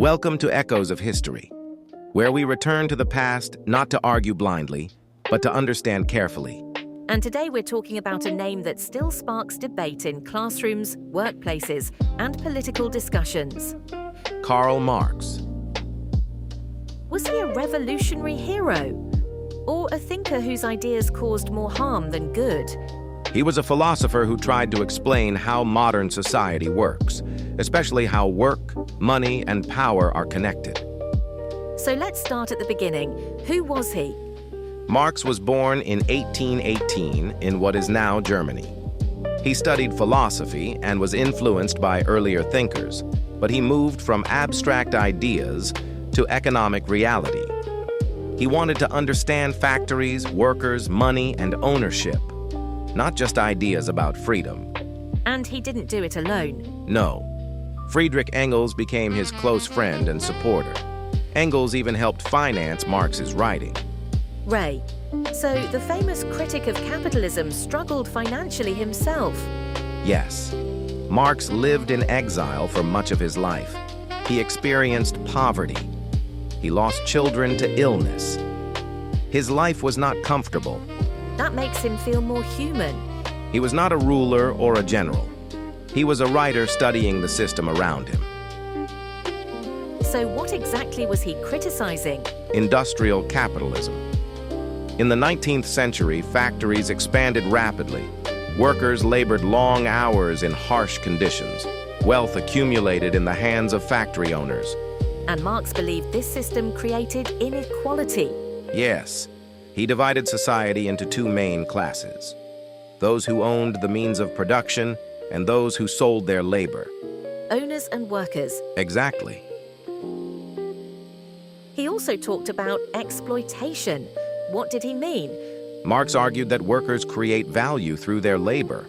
Welcome to Echoes of History, where we return to the past not to argue blindly, but to understand carefully. And today we're talking about a name that still sparks debate in classrooms, workplaces, and political discussions. Karl Marx. Was he a revolutionary hero? Or a thinker whose ideas caused more harm than good? He was a philosopher who tried to explain how modern society works, especially how work, money, and power are connected. So let's start at the beginning. Who was he? Marx was born in 1818 in what is now Germany. He studied philosophy and was influenced by earlier thinkers, but he moved from abstract ideas to economic reality. He wanted to understand factories, workers, money, and ownership, not just ideas about freedom. And he didn't do it alone. No. Friedrich Engels became his close friend and supporter. Engels even helped finance Marx's writing. Rae. So the famous critic of capitalism struggled financially himself. Yes. Marx lived in exile for much of his life. He experienced poverty. He lost children to illness. His life was not comfortable. That makes him feel more human. He was not a ruler or a general. He was a writer studying the system around him. So what exactly was he criticizing? Industrial capitalism. In the 19th century, factories expanded rapidly. Workers labored long hours in harsh conditions. Wealth accumulated in the hands of factory owners. And Marx believed this system created inequality. Yes. He divided society into two main classes: those who owned the means of production and those who sold their labor. Owners and workers. Exactly. He also talked about exploitation. What did he mean? Marx argued that workers create value through their labor,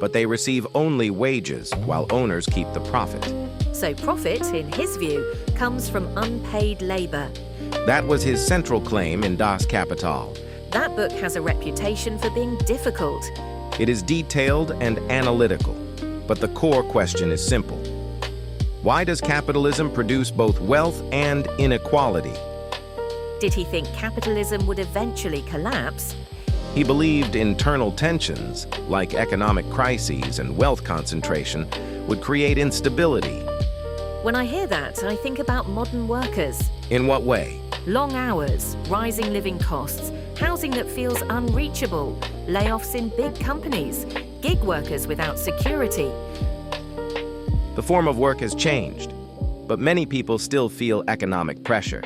but they receive only wages while owners keep the profit. So profit, in his view, comes from unpaid labor. That was his central claim in Das Kapital. That book has a reputation for being difficult. It is detailed and analytical, but the core question is simple. Why does capitalism produce both wealth and inequality? Did he think capitalism would eventually collapse? He believed internal tensions, like economic crises and wealth concentration, would create instability. When I hear that, I think about modern workers. In what way? Long hours, rising living costs, housing that feels unreachable, layoffs in big companies, gig workers without security. The form of work has changed, but many people still feel economic pressure.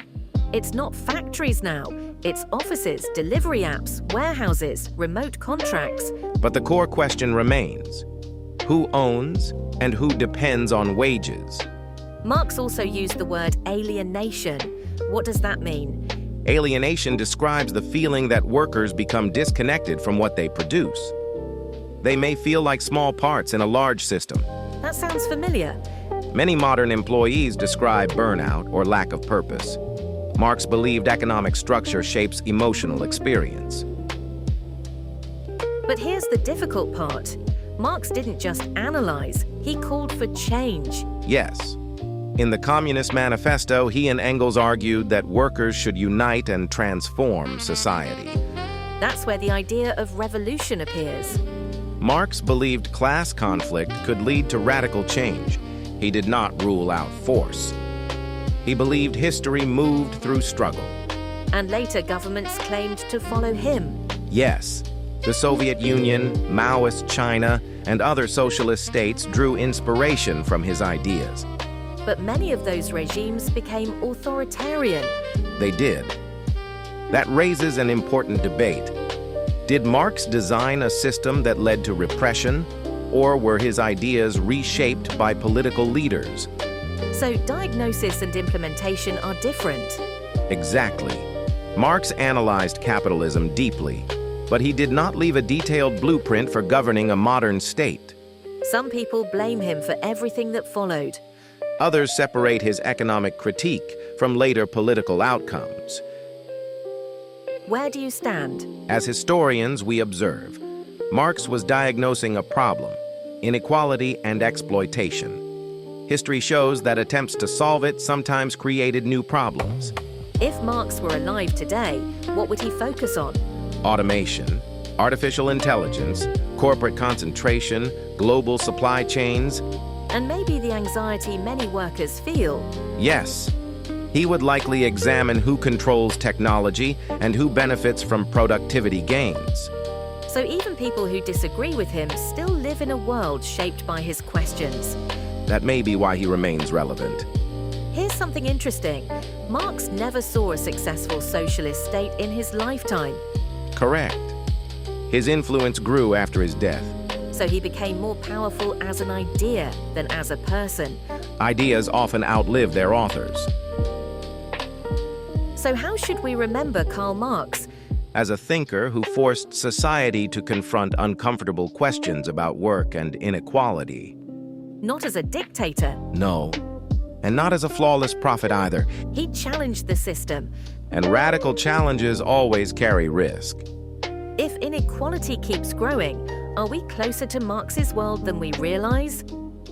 It's not factories now. It's offices, delivery apps, warehouses, remote contracts. But the core question remains: who owns and who depends on wages? Marx also used the word alienation. What does that mean? Alienation describes the feeling that workers become disconnected from what they produce. They may feel like small parts in a large system. That sounds familiar. Many modern employees describe burnout or lack of purpose. Marx believed economic structure shapes emotional experience. But here's the difficult part. Marx didn't just analyze, he called for change. Yes. In the Communist Manifesto, he and Engels argued that workers should unite and transform society. That's where the idea of revolution appears. Marx believed class conflict could lead to radical change. He did not rule out force. He believed history moved through struggle. And later governments claimed to follow him. Yes. The Soviet Union, Maoist China, and other socialist states drew inspiration from his ideas. But many of those regimes became authoritarian. They did. That raises an important debate. Did Marx design a system that led to repression, or were his ideas reshaped by political leaders? So diagnosis and implementation are different. Exactly. Marx analyzed capitalism deeply, but he did not leave a detailed blueprint for governing a modern state. Some people blame him for everything that followed. Others separate his economic critique from later political outcomes. Where do you stand? As historians, we observe, Marx was diagnosing a problem: inequality and exploitation. History shows that attempts to solve it sometimes created new problems. If Marx were alive today, what would he focus on? Automation, artificial intelligence, corporate concentration, global supply chains. And maybe the anxiety many workers feel. Yes, he would likely examine who controls technology and who benefits from productivity gains. So even people who disagree with him still live in a world shaped by his questions. That may be why he remains relevant. Here's something interesting. Marx never saw a successful socialist state in his lifetime. Correct. His influence grew after his death. So he became more powerful as an idea than as a person. Ideas often outlive their authors. So how should we remember Karl Marx? As a thinker who forced society to confront uncomfortable questions about work and inequality. Not as a dictator. No. And not as a flawless prophet either. He challenged the system. And radical challenges always carry risk. If inequality keeps growing, are we closer to Marx's world than we realize?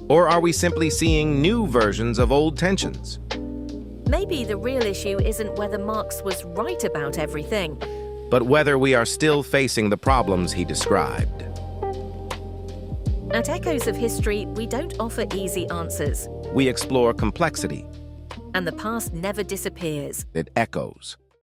Or are we simply seeing new versions of old tensions? Maybe the real issue isn't whether Marx was right about everything, but whether we are still facing the problems he described. At Echoes of History, we don't offer easy answers. We explore complexity. And the past never disappears. It echoes.